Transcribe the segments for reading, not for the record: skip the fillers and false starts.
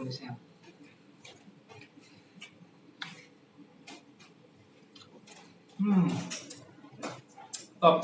tulisnya. Top.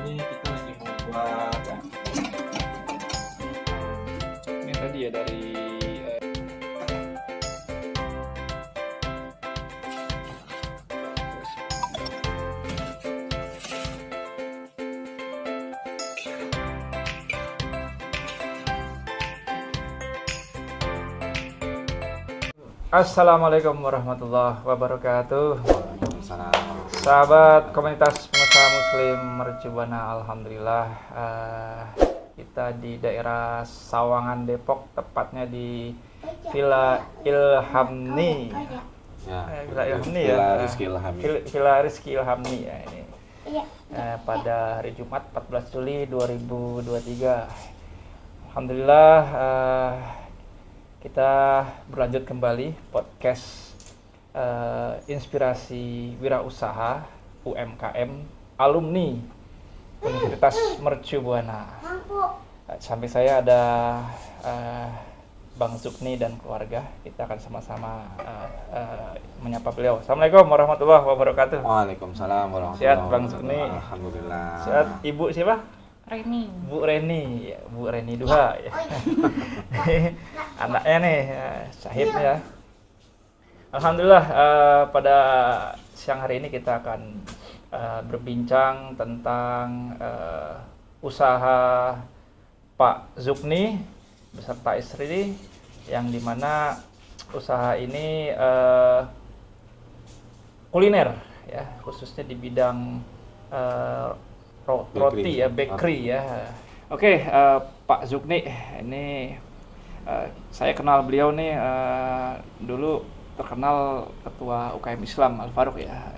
Ini kita lagi mau buat Ini tadi ya dari Assalamualaikum warahmatullahi wabarakatuh. Waalaikumsalam. Sahabat komunitas pengusaha muslim Mercu Buana, alhamdulillah kita di daerah Sawangan Depok, tepatnya di Villa Ilhamni. Ya, Villa Ilhamni ya. Villa Rizky Ilhami. Villa Rizky Ilhamni ya ini. Pada hari Jumat 14 Juli 2023. Alhamdulillah kita berlanjut kembali podcast inspirasi wirausaha UMKM alumni Universitas Mercu Buana. Sampai saya ada Bang Zukni dan keluarga. Kita akan sama-sama menyapa beliau. Assalamualaikum warahmatullahi wabarakatuh. Waalaikumsalam warahmatullahi Sehat, Bang Zukni? Alhamdulillah. Sehat. Ibu siapa? Reni. Bu Reni, ya, Bu Reni Duha ya. Anaknya nih, Syahid ya. Alhamdulillah pada siang hari ini kita akan berbincang tentang usaha Pak Zukni beserta istri, yang dimana usaha ini kuliner ya, khususnya di bidang roti ya, bakery ya. Oke, Pak Zukni, ini saya kenal beliau nih dulu terkenal ketua UKM Islam Al Faruq ya.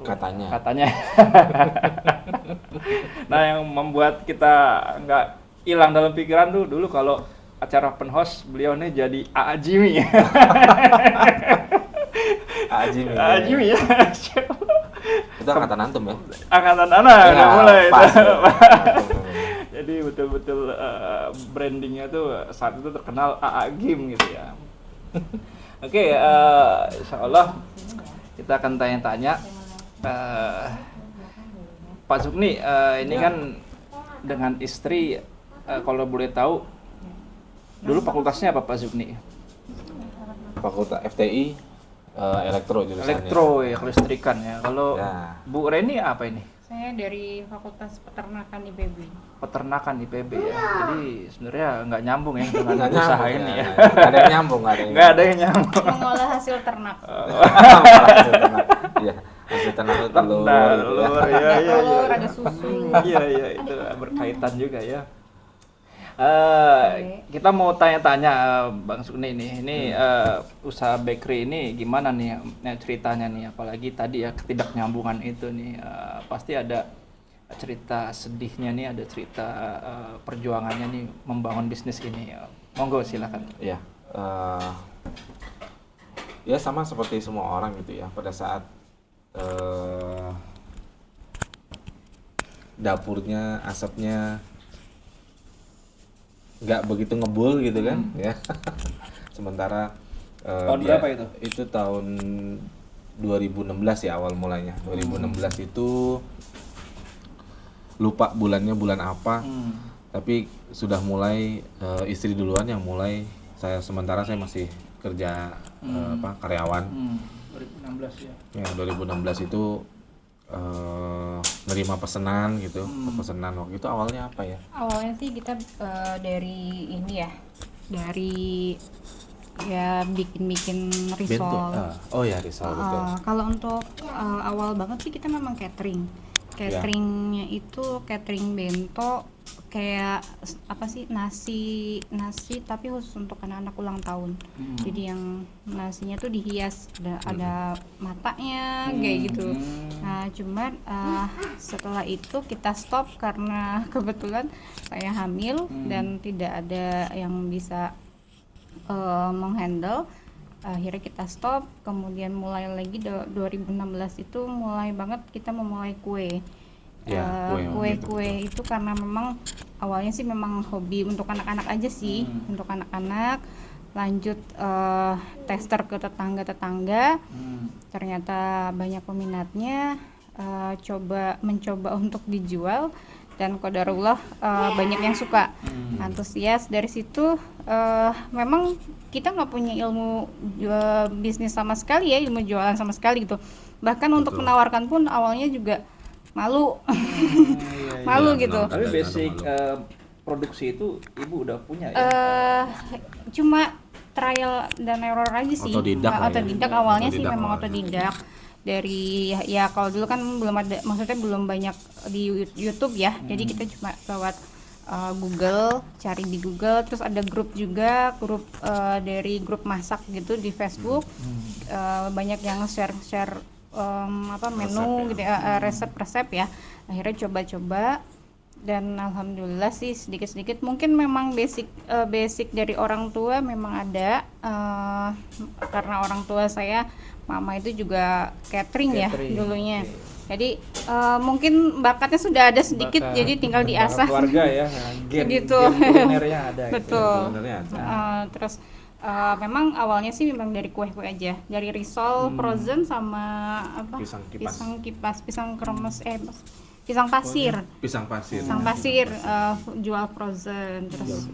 Katanya. Nah, yang membuat kita nggak hilang dalam pikiran tuh dulu kalau acara open house beliau nih jadi A.A. Jimmy. A.A. Jimmy ya. Itu angkatan antum ya? Angkatan anak Ya, udah mulai. pas. Jadi betul-betul brandingnya tuh saat itu terkenal A.A. Game gitu ya. Oke, insya Allah kita akan tanya-tanya. Pak Zukni, ini kan dengan istri, kalau boleh tahu, dulu fakultasnya apa Pak Zukni? Fakultas FTI elektro jurusannya. Elektro ya, kelistrikan ya. Kalau Ya. Bu Reni apa ini? Saya dari Fakultas Peternakan IPB. Peternakan IPB ya. Jadi sebenarnya nggak nyambung ya dengan Nggak usaha nyambung, ini ya. Nggak ada yang nyambung, Nggak ada yang nyambung. Mengolah hasil ternak. Iya, hasil ternak itu telur. Telur, gitu ya. ya, ya, Telur, ya. ada susu. Iya, itu berkaitan juga ya. Kita mau tanya-tanya Bang Zukni ini usaha bakery ini gimana nih ceritanya nih, apalagi tadi ya ketidaknyambungan itu nih, pasti ada cerita sedihnya nih, ada cerita perjuangannya nih membangun bisnis ini. Monggo silakan. Iya, ya sama seperti semua orang gitu ya, pada saat dapurnya, asapnya nggak begitu ngebul gitu kan ya. Sementara Tahun berapa itu? Itu tahun 2016 ya awal mulanya. 2016 itu lupa bulannya bulan apa, tapi sudah mulai istri duluan yang mulai. Sementara saya masih kerja karyawan. 2016 ya. Ya 2016 itu nerima pesanan gitu. Pesanan waktu itu awalnya apa ya? Awalnya sih kita dari ini ya, dari ya bikin risol. Oh ya risol betul. Kalau untuk awal banget sih kita memang catering cateringnya itu catering bento kayak apa sih, nasi tapi khusus untuk anak-anak ulang tahun. Jadi yang nasinya tuh dihias, ada matanya kayak gitu. Nah cuman setelah itu kita stop karena kebetulan saya hamil dan tidak ada yang bisa menghandle. Akhirnya kita stop, kemudian mulai lagi 2016 itu mulai banget kita memulai kue. Kue itu karena memang awalnya sih memang hobi untuk anak-anak aja sih, untuk anak-anak, lanjut tester ke tetangga-tetangga, ternyata banyak peminatnya, mencoba untuk dijual, dan qadarullah banyak yang suka, antusias. Dari situ memang kita nggak punya ilmu bisnis sama sekali ya, ilmu jualan sama sekali gitu, bahkan untuk menawarkan pun awalnya juga malu. Malu gitu. Tapi basic produksi itu ibu udah punya ya? Cuma trial dan error aja sih. Otodidak awalnya sih memang otodidak. Dari ya kalau dulu kan belum ada, maksudnya belum banyak di YouTube ya. Jadi kita cuma lewat Google, cari di Google, terus ada grup juga, dari grup masak gitu di Facebook. Banyak yang share menu resep, gitu ya, resep ya. Akhirnya coba-coba, dan alhamdulillah sih sedikit-sedikit, mungkin memang basic dari orang tua memang ada, karena orang tua saya, mama itu juga catering ya dulunya. Jadi mungkin bakatnya sudah ada sedikit, jadi tinggal diasah. Keluarga ya, gitu. kulinernya ada. Betul. Terus memang awalnya sih memang dari kue-kue aja, dari risol frozen sama pisang kremes, pisang pasir, jual frozen, terus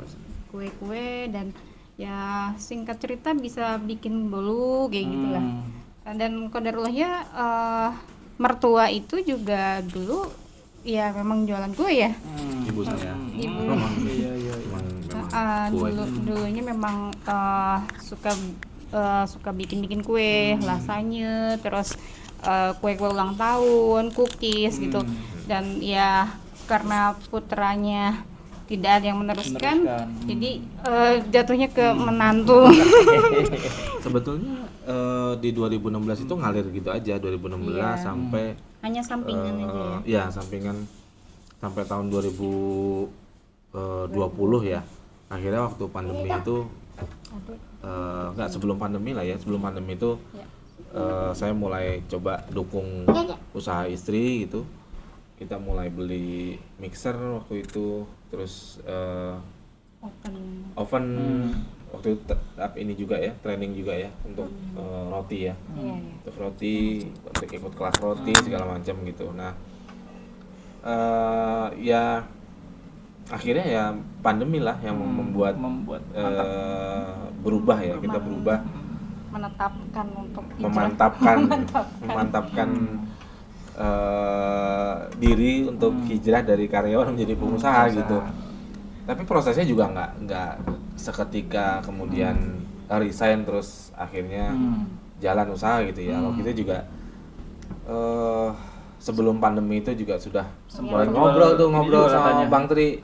kue-kue, dan ya singkat cerita bisa bikin bolu kayak gitulah. Dan qadarullahnya mertua itu juga dulu ya memang jualan kue ya. Ibu saya. Dulunya memang suka bikin kue, lasanya, terus kue-kue ulang tahun, cookies gitu. Dan ya karena putranya tidak ada yang meneruskan. Jadi jatuhnya ke menantu. Sebetulnya di 2016 itu ngalir gitu aja, 2016 sampai hanya sampingan aja ya. Ya, sampingan sampai tahun 2020 ya. Akhirnya waktu pandemi itu enggak, sebelum pandemi lah ya. Sebelum pandemi itu saya mulai coba dukung usaha istri gitu. Kita mulai beli mixer waktu itu, terus oven waktu itu ini juga ya, training juga ya untuk roti ya. Untuk roti, untuk ikut kelas roti segala macam gitu. Nah, ya akhirnya ya pandemi lah yang membuat berubah ya, kita berubah, menetapkan untuk memantapkan diri untuk hijrah dari karyawan menjadi pengusaha gitu. Tapi prosesnya juga nggak seketika kemudian resign terus akhirnya jalan usaha gitu ya. Kalau kita juga sebelum pandemi itu juga sudah mulai ngobrol sama Bang Tri.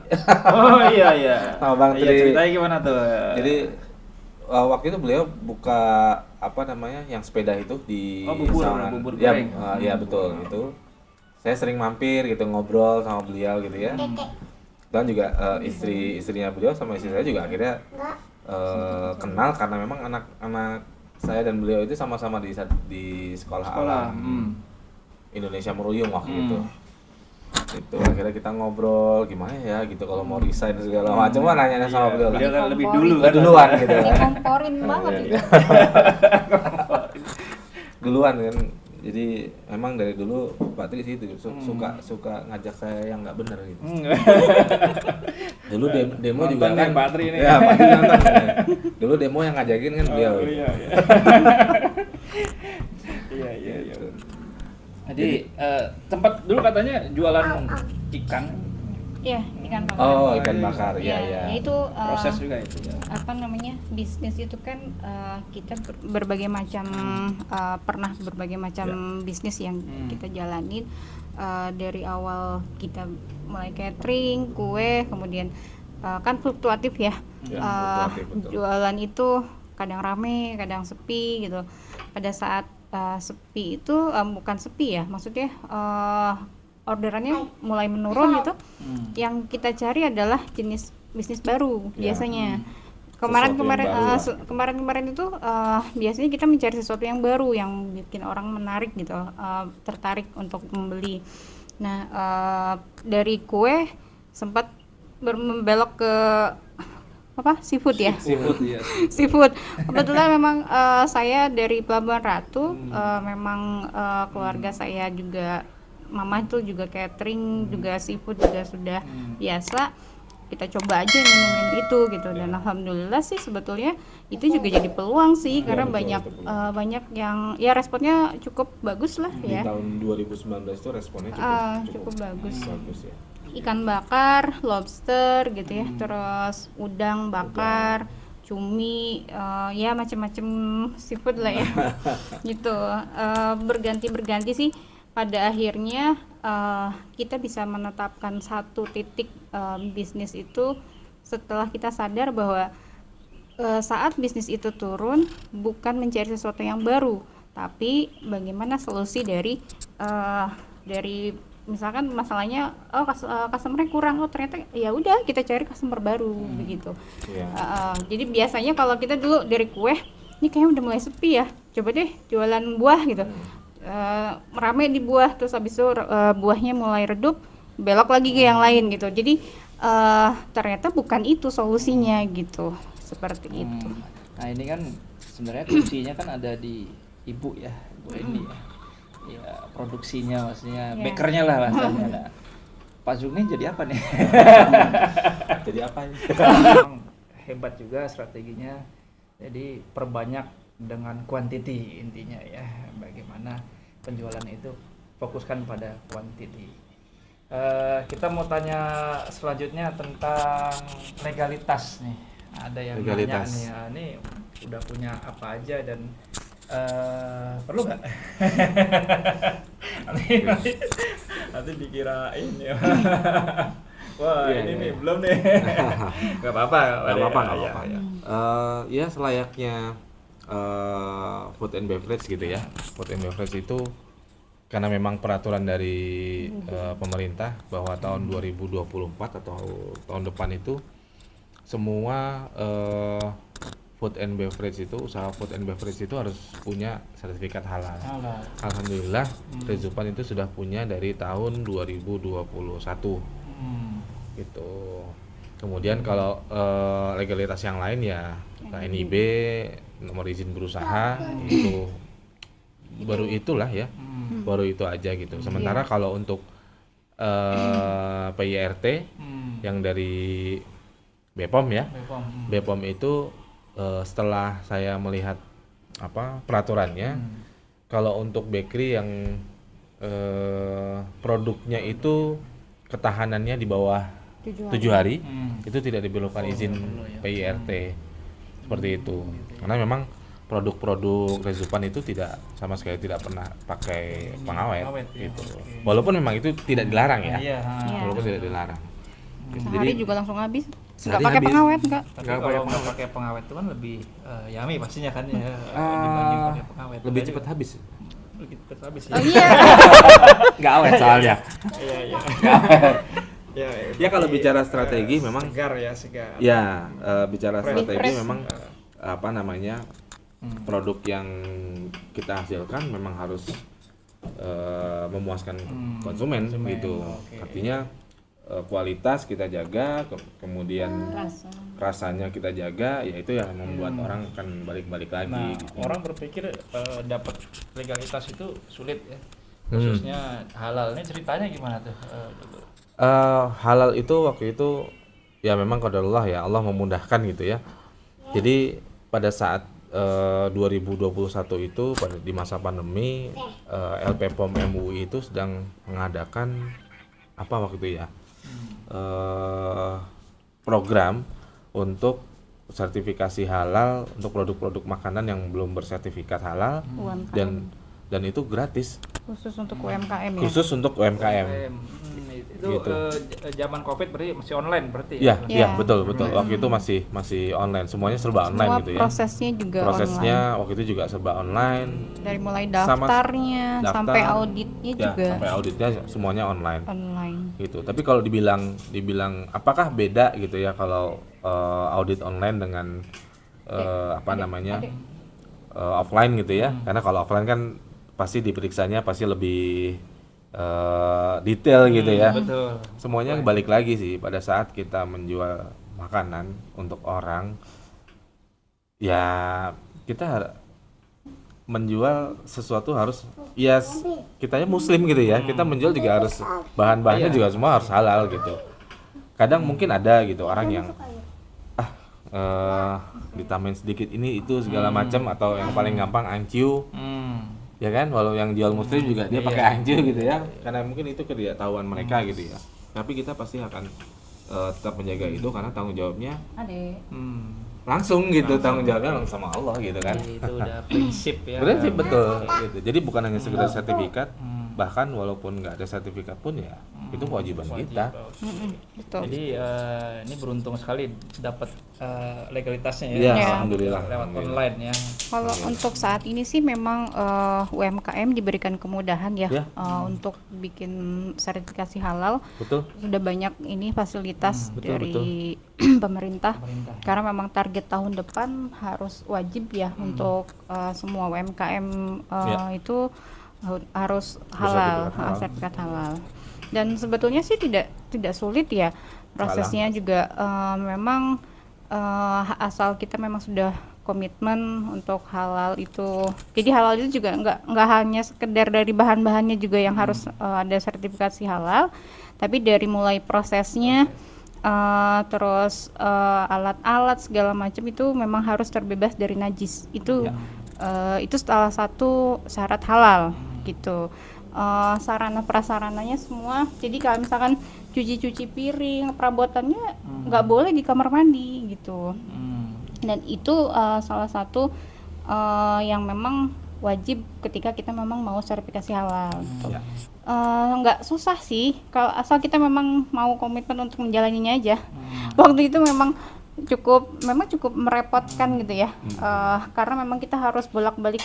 Oh iya. Sama Bang Tri. Ceritanya gimana tuh? Jadi waktu itu beliau buka yang sepeda itu di bubur goreng. Ya betul itu. Saya sering mampir gitu, ngobrol sama beliau gitu ya. Dan juga istrinya beliau sama istri saya juga akhirnya kenal karena memang anak-anak saya dan beliau itu sama-sama di sekolah alam Indonesia Meruyung waktu itu. Itu akhirnya kita ngobrol gimana ya gitu kalau mau resign segala macam, nanya sama beliau lah. Beliau kan lebih duluan gitu. Dikomporin banget gitu. Duluan kan. Jadi memang dari dulu Pak Tri itu suka ngajak saya yang nggak benar gitu. Dulu demo juga kan Pak Tri ini. Ya, Pak Tri nonton. Dulu demo yang ngajakin kan beliau. Iya. Jadi tempat dulu katanya jualan ikan Iya, ikan bakar. Oh, ikan bakar. Ya, Iya. itu Proses juga itu ya. apa namanya, bisnis itu kan kita berbagai macam pernah berbagai macam bisnis yang kita jalanin, dari awal kita mulai catering, kue, kemudian kan fluktuatif ya. Fluktuatif, betul. Jualan itu kadang rame, kadang sepi gitu. Pada saat sepi itu bukan sepi ya, maksudnya orderannya mulai menurun gitu. Yang kita cari adalah jenis bisnis baru biasanya. Kemarin itu biasanya kita mencari sesuatu yang baru yang bikin orang menarik gitu, tertarik untuk membeli. Nah, dari kue sempat membelok ke seafood ya. Seafood ya. Seafood. Kebetulan memang saya dari Pelabuhan Ratu, memang keluarga saya juga, mama itu juga catering, juga seafood juga sudah biasa. Kita coba aja minumin itu gitu, dan alhamdulillah sih sebetulnya itu juga jadi peluang sih, karena banyak yang ya responnya cukup bagus lah ya. Di tahun 2019 itu responnya cukup bagus. Bagus ya. Ikan bakar, lobster gitu ya, terus udang bakar, cumi, ya macam-macam seafood lah ya. Gitu. Berganti-berganti sih. Pada akhirnya kita bisa menetapkan satu titik bisnis itu setelah kita sadar bahwa saat bisnis itu turun bukan mencari sesuatu yang baru, tapi bagaimana solusi dari misalkan masalahnya customer-nya kurang, ternyata ya udah kita cari customer baru begitu. Jadi biasanya kalau kita dulu dari kue, ini kayaknya udah mulai sepi ya, coba deh jualan buah gitu. Rame di buah, terus habis itu buahnya mulai redup, belok lagi ke yang lain gitu. Jadi ternyata bukan itu solusinya gitu, seperti itu. Nah ini kan sebenarnya kuncinya kan ada di ibu ya, Bu Eni ya, produksinya maksudnya, bakernya lah bahasanya. Nah, Pak Zumi jadi apa nih? Jadi apa ini? Hebat juga strateginya, jadi perbanyak dengan quantity intinya ya, bagaimana penjualan itu fokuskan pada quantity. Kita mau tanya selanjutnya tentang legalitas nih. Ada yang nanya nih, ya, ini udah punya apa aja dan perlu nggak? nanti dikirain ya. Wah ini nih belum nih. Nggak apa-apa. Ya selayaknya food and beverage gitu ya. Food and beverage itu karena memang peraturan dari pemerintah bahwa tahun 2024 atau tahun depan itu semua food and beverage itu, usaha food and beverage itu harus punya sertifikat halal. Alhamdulillah Rezupan itu sudah punya dari tahun 2021 gitu. Kemudian kalau legalitas yang lain ya NIB, nomor izin berusaha itu baru itulah ya, baru itu aja gitu. Sementara kalau untuk PIRT yang dari BPOM ya, BPOM itu setelah saya melihat peraturannya, kalau untuk bakery yang produknya itu ketahanannya di bawah 7 hari itu tidak diperlukan izin PIRT seperti itu, karena memang produk-produk Rezupan itu tidak sama sekali tidak pernah pakai pengawet gitu. Walaupun memang itu tidak dilarang ya, walaupun tidak dilarang. Sehari juga langsung habis. Nggak pakai pengawet nggak? Tapi kalau nggak pakai pengawet itu kan lebih yummy pastinya kan ya, dibanding pakai pengawet. Lebih cepat habis. Lebih cepat habis ya. Oh iya. Nggak awet soalnya. Iya. Ya kalau bicara strategi memang segar ya, segar. Ya, bicara strategi memang produk yang kita hasilkan memang harus memuaskan konsumen gitu. Artinya kualitas kita jaga, kemudian rasanya kita jaga, ya itu yang membuat orang akan balik-balik lagi. Gitu. Orang berpikir dapat legalitas itu sulit ya, khususnya halal. Ini ceritanya gimana tuh? Halal itu waktu itu ya memang qadarullah ya, Allah memudahkan gitu ya. Jadi pada saat 2021 itu di masa pandemi, LPPOM MUI itu sedang mengadakan waktu itu ya, program untuk sertifikasi halal untuk produk-produk makanan yang belum bersertifikat halal UMKM. dan itu gratis Khusus untuk UMKM ya. khusus untuk UMKM. Itu Gitu. Zaman Covid berarti masih online berarti Ya, Ya. betul. Waktu itu masih online, semuanya serba online Semua gitu ya. prosesnya juga Prosesnya online. waktu itu juga serba online. Dari mulai Sama daftarnya daftar, sampai auditnya Ya, juga sampai auditnya semuanya online. online. Gitu. Tapi kalau dibilang apakah beda gitu ya kalau audit online dengan offline gitu ya? Karena kalau offline kan pasti diperiksanya pasti lebih detail gitu ya. Betul. Semuanya balik lagi sih pada saat kita menjual makanan untuk orang, ya kita menjual sesuatu harus kitanya muslim gitu ya, kita menjual juga harus bahan-bahannya juga semua harus halal gitu. Kadang mungkin ada gitu orang yang ditambahin sedikit ini itu segala macam, atau yang paling gampang anciu. Ya kan, walau yang jual muslim juga dia pakai anjir gitu ya, karena mungkin itu ketidaktahuan mereka gitu ya. Tapi kita pasti akan tetap menjaga itu karena tanggung jawabnya langsung gitu, tanggung jawabnya langsung sama Allah gitu kan. Itu udah prinsip ya. Prinsip betul gitu. Jadi bukan hanya sekedar sertifikat, bahkan walaupun nggak ada sertifikat pun ya itu kewajiban kita. Betul. Jadi ini beruntung sekali dapat legalitasnya Iya, ya. alhamdulillah. Lewat online ya. Kalau untuk saat ini sih memang UMKM diberikan kemudahan ya, untuk bikin sertifikasi halal. Betul. Sudah banyak ini fasilitas betul, dari pemerintah. Karena memang target tahun depan harus wajib ya untuk semua UMKM itu harus halal, sertifikat halal. Dan sebetulnya sih tidak sulit ya prosesnya juga, memang asal kita memang sudah komitmen untuk halal itu. Jadi halal itu juga nggak hanya sekedar dari bahan-bahannya juga yang harus ada sertifikasi halal, tapi dari mulai prosesnya, terus alat-alat segala macam itu memang harus terbebas dari najis. Itu salah satu syarat halal gitu. Sarana prasarananya semua. Jadi kalau misalkan cuci piring, perabotannya nggak boleh di kamar mandi gitu. Dan itu salah satu yang memang wajib ketika kita memang mau sertifikasi halal gitu. Nggak susah sih kalau asal kita memang mau komitmen untuk menjalaninya aja. Waktu itu memang cukup merepotkan gitu ya, karena memang kita harus bolak-balik.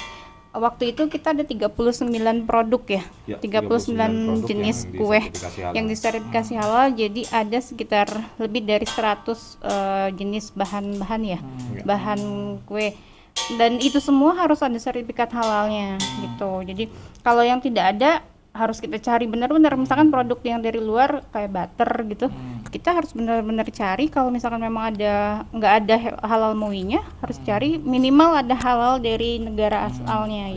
Waktu itu kita ada 39 produk ya, 39 jenis kue yang disertifikasi halal. Jadi ada sekitar lebih dari 100 jenis bahan-bahan ya, bahan kue. Dan itu semua harus ada sertifikat halalnya gitu. Jadi kalau yang tidak ada harus kita cari benar-benar. Misalkan produk yang dari luar kayak butter gitu, kita harus benar-benar cari. Kalau misalkan memang nggak ada halal MUI-nya, harus cari minimal ada halal dari negara asalnya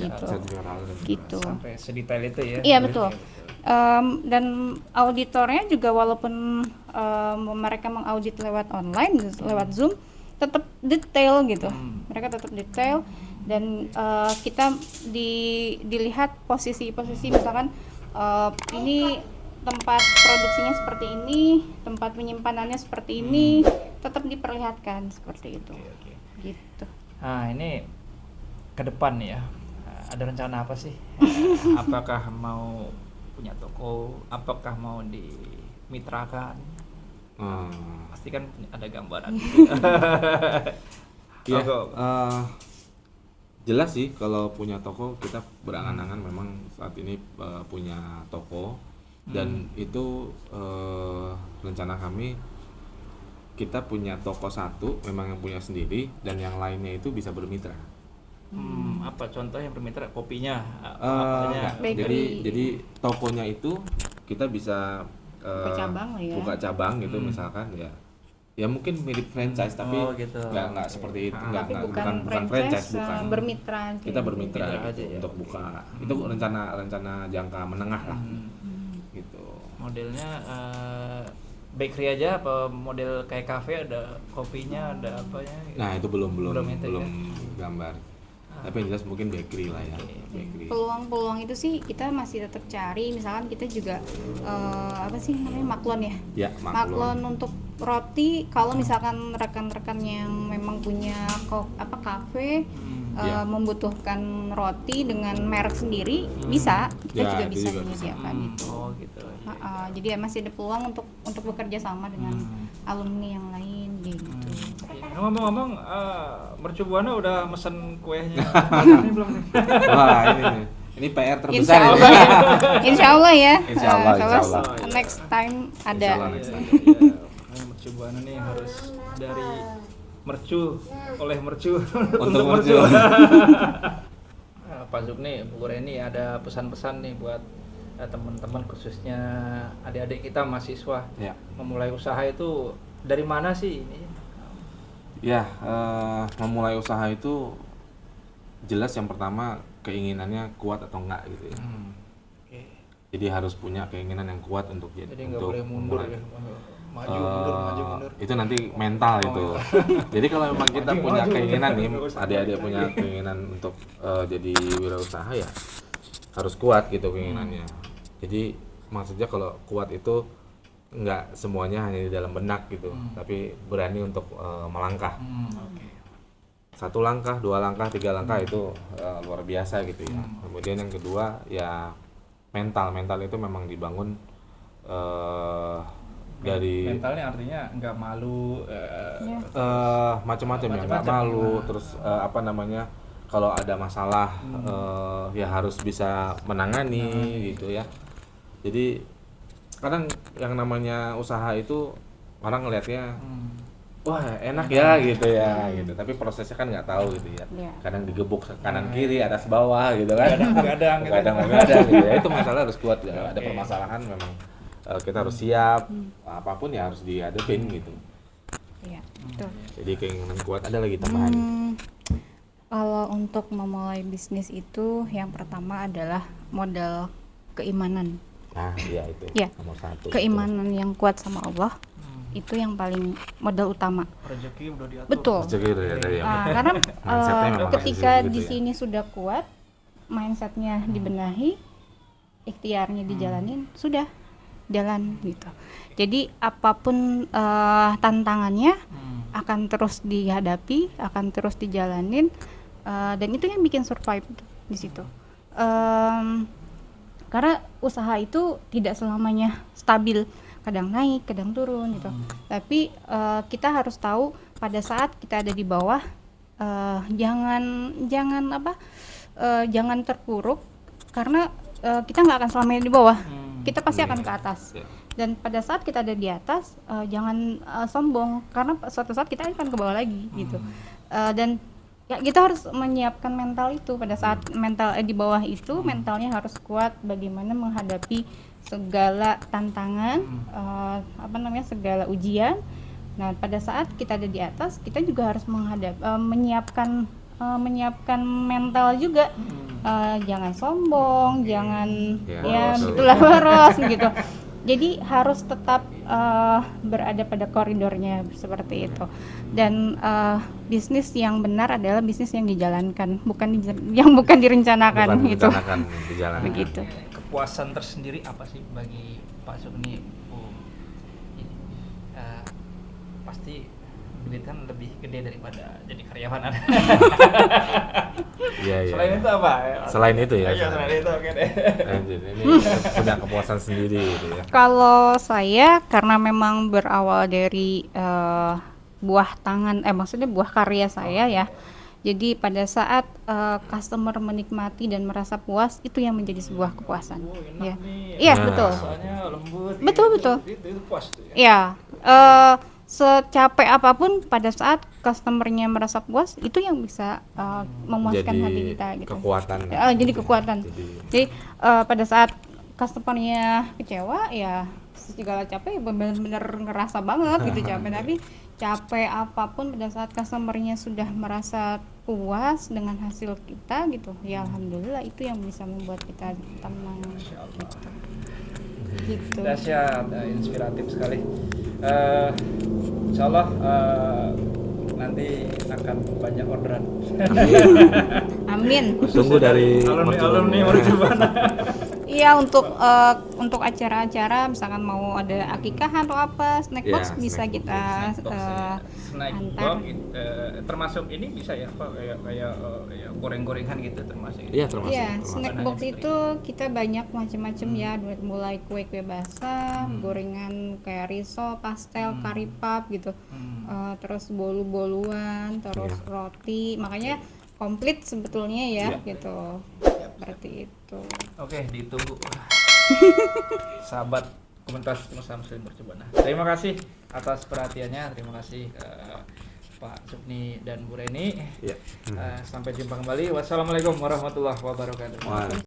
gitu. Sampai sedetail itu ya. Iya betul. Dan auditornya juga walaupun mereka mengaudit lewat online, lewat Zoom, tetap detail gitu. Mereka tetap detail. Dan kita dilihat posisi misalkan ini tempat produksinya seperti ini, tempat penyimpanannya seperti ini, tetap diperlihatkan seperti itu. Gitu. Nah ini ke depan ya, ada rencana apa sih? Apakah mau punya toko? Apakah mau dimitrakan? Pasti kan ada gambaran. Iya. Jelas sih kalau punya toko, kita berangan-angan memang saat ini punya toko. Dan itu rencana kami, kita punya toko satu memang yang punya sendiri, dan yang lainnya itu bisa bermitra. Apa contohnya bermitra? Kopinya? Jadi tokonya itu kita bisa buka cabang gitu, misalkan ya mungkin mirip franchise, tapi gitu. nggak seperti itu, bukan franchise, bukan. Bermitra. Kita bermitra aja gitu, ya. untuk buka. Itu rencana jangka menengah lah. Gitu. Modelnya bakery aja apa model kayak cafe, ada kopinya, ada apanya? Nah, itu belum itu ya? gambar. Tapi yang jelas mungkin bakery lah ya. Bakery. Peluang-peluang itu sih kita masih tetap cari. Misalkan kita juga apa sih namanya, maklon ya? Ya, Maklon untuk roti. Kalau misalkan rekan-rekan yang memang punya kafe membutuhkan roti dengan merek sendiri, bisa, kita juga bisa menyediakan itu. Gitu. Jadi ya masih ada peluang untuk bekerja sama dengan alumni yang lain gitu. Ngomong-ngomong, Mercu Buana udah mesen kuenya. Ini belum nih. Wah, ini PR terbesar. Insya Allah ya. Insya Allah ya. Insya Allah. Next time ada. Mercu Buana nih harus dari mercu oleh mercu untuk mercu. Pak Zuk nih, Bu Reni ada pesan-pesan nih buat teman-teman, khususnya adik-adik kita mahasiswa memulai usaha itu dari mana sih ini? Ya, memulai usaha itu jelas yang pertama keinginannya kuat atau enggak gitu ya. Jadi harus punya keinginan yang kuat untuk nggak boleh mundur ya. Maju mundur. Itu nanti mental itu. Jadi kalau memang kita punya keinginan nih, adik-adik punya keinginan untuk jadi wirausaha ya harus kuat gitu keinginannya. Jadi maksudnya kalau kuat itu nggak semuanya hanya di dalam benak gitu, tapi berani untuk melangkah. 1 langkah, 2 langkah, 3 langkah itu luar biasa gitu ya. Kemudian yang kedua ya mental itu memang dibangun dari mentalnya, artinya nggak malu, macam-macam ya, nggak malu, terus apa namanya, kalau ada masalah ya harus bisa menangani gitu ya. Jadi kadang yang namanya usaha itu orang ngelihatnya wah enak ya gitu ya gitu, tapi prosesnya kan nggak tahu gitu ya. Kadang digebuk kanan kiri, atas bawah gitu kan, kadang gitu ya. Itu masalah harus kuat ya. Ada permasalahan memang kita harus siap, apapun ya harus dihadapin gitu. Iya, betul. Jadi keinginan kuat. Ada lagi tambahan? Kalau untuk memulai bisnis itu yang pertama adalah modal keimanan. Nah, iya itu nomor 1. Keimanan yang kuat sama Allah itu yang paling modal utama. Rezeki udah diatur. Betul. Rezeki udah diatur ya. Karena ketika di ya. sini sudah kuat, mindsetnya dibenahi, ikhtiarnya dijalanin, sudah jalan gitu. Jadi apapun tantangannya akan terus dihadapi, akan terus dijalanin, dan itu yang bikin survive di situ. Karena usaha itu tidak selamanya stabil, kadang naik, kadang turun gitu. Tapi kita harus tahu pada saat kita ada di bawah, jangan terpuruk, karena kita nggak akan selamanya di bawah. Kita pasti akan ke atas. Dan pada saat kita ada di atas, jangan sombong, karena suatu saat kita akan ke bawah lagi gitu. Dan ya kita harus menyiapkan mental itu pada saat mental di bawah itu, mentalnya harus kuat bagaimana menghadapi segala tantangan, segala ujian. Nah, pada saat kita ada di atas, kita juga harus menyiapkan mental juga. Jangan sombong, jangan itulah boros gitu. Jadi harus tetap berada pada koridornya seperti itu. Dan bisnis yang benar adalah bisnis yang dijalankan, bukan direncanakan gitu. Begitu. Kepuasan tersendiri apa sih bagi Pak Zuk ini? Pasti duit kan lebih gede daripada jadi karyawan. Iya. Selain itu apa? Selain itu ya. Iya, selain itu oke deh. Ini punya kepuasan sendiri gitu ya. Kalau saya karena memang berawal dari buah karya saya ya. Jadi pada saat customer menikmati dan merasa puas, itu yang menjadi sebuah kepuasan. Ya. Iya, betul. Rasanya lembut. Betul. Itu puas tuh Ya. ya. Secapek apapun pada saat customernya merasa puas, itu yang bisa memuaskan hati kita gitu. Kekuatan. Jadi kekuatan. Jadi pada saat customernya kecewa, ya segala capek benar-benar ngerasa banget gitu capek. Tapi capek apapun pada saat customernya sudah merasa puas dengan hasil kita gitu, ya alhamdulillah, itu yang bisa membuat kita tenang. Gitu. Dahsyat, inspiratif sekali. Insyaallah nanti akan banyak orderan. Amin. Tunggu dari alumni Mercubuana. Iya, untuk acara-acara misalkan mau ada akikahan atau apa, snack box Ya, bisa snack kita Snack antar. box termasuk ini bisa ya Pak, kayak goreng-gorengan gitu termasuk. Iya, termasuk. Iya, termasuk. snack box itu kita banyak macam-macam ya, mulai kue-kue basah, gorengan kayak risol, pastel, curry puff gitu. Terus bolu-boluan, terus roti. Makanya komplit sebetulnya ya, gitu. Seperti itu. Oke, ditunggu. Sahabat komunitas Muslim Mercubuana. Terima kasih atas perhatiannya, terima kasih Pak Sukni dan Bu Reni. Iya. Sampai jumpa kembali. Wassalamualaikum warahmatullahi wabarakatuh.